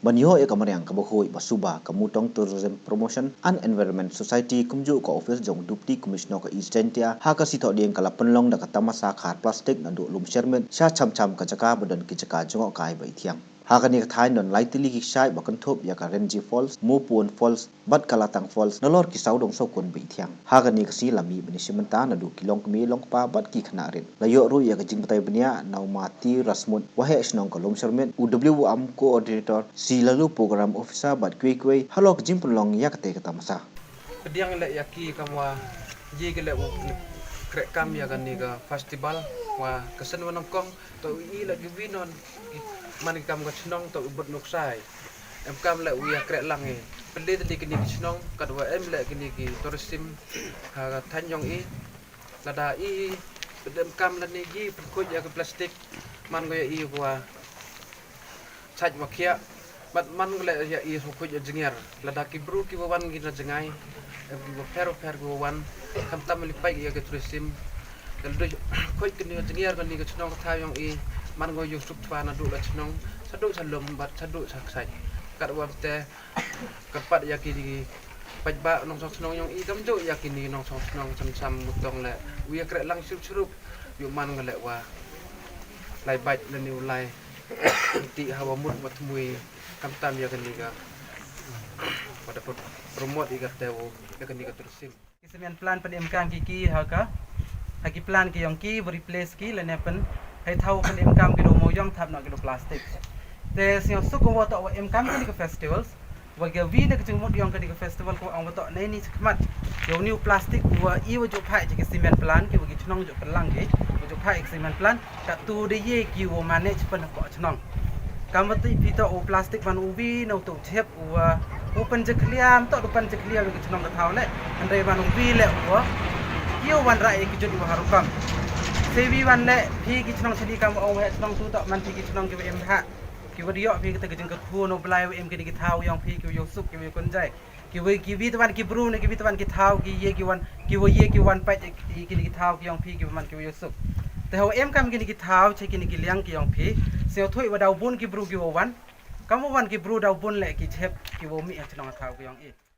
Banyo e kamariang kabokoi basuba ka Mutong Tourism Promotion and Environment Society kumju ka office jong Deputy Commissioner ka Eastern Tia ha ka sito dieng kala Pynlong da ka Tamasa Khar Plastik na do lum shermet sha cham ka jaka badan ki jaka jongo kai bai thiang ha ka ni ka thai non lightly ki shai ba kan thop ya ka Renji Falls Mupon Falls bat kalatang Falls na lor ki saudong so kon bai thiang ha ka ni ka si lami bani simenta na do kilong kmi long pa bat ki khana rin la yo ru ya ka jing batai bania nau mati rasmut wahe Shnong ka lum shermet UW am coordinator si lalu program officer bat kwe halok Pynlong ya kate kata masa Kediang le yaki kamwa ji gele krek kam ya kan ni ka festival wa kesen wanong kong to i la givinon man kam ka Shnong to ubut nuk sai em kam le wi krek lang e pele ti kini Shnong kadwa em le kini ki tourism ha thanjong i lada i bedem kam la ni gi ko ya ka plastik man go ya i wa saj wakia bat man le ya i ko ya jingir lada ki bru ki wan gi na jengai em ki pero wan kam tam li pai ya ka tourism dal do ko ki ni jingir kan ni ka Shnong tha yong i man go yu sup twa na du la Shnong sadu salom bat sadu sak sai kat wa te kapat ya ki di pai ba nong Shnong yong i kam jo ya ki ni nong Shnong sam Mutong le wi ya krek lang sup yu man ngale wa lai bai le ni ulai ti hawa mut wat mui kam tam ya kan ni ka pada promote ikat dewo ya kan ni ka tourism Kisemian plan pen imkang kiki haka haki plan ki yong ki replace ki lene pen hai thau pen imkam ki do mo yong thap na ki do plastic te sio su ko wa to imkam ki festivals wa ge vi de chung mot yong ki festival ko ang to nei ni khmat yo new plastic wa i wa jo phai ki cement plan ki wa ki Shnong jo pelang ki wa jo phai cement plan ka tu de ye ki wo manage pen ko Shnong kamati pito o plastic man uvi no to chep wa open je kliam to depan je kliam ki Shnong ka thau le andai man uvi le wa kio wan rai ki jodi wa harukam sevi wan le phi ki Shnong chali kam o he Shnong tu to man phi ki Shnong ki em ha ki wa dio phi ki te ki jing ka khu no blai em ki thau yong phi ki yo sup ki kon jai ki vi taban ki bru ne ki vi taban ki thau ki ye ki wan pai ki thau ki yong phi ki man ki yo sup te ho em kam ki thau che ki liang ki yong phi seo thoi wa dau bun ki bru ki wan kam wan ki bru dau bun le ki chep ki wo mi Shnong thau ki yong e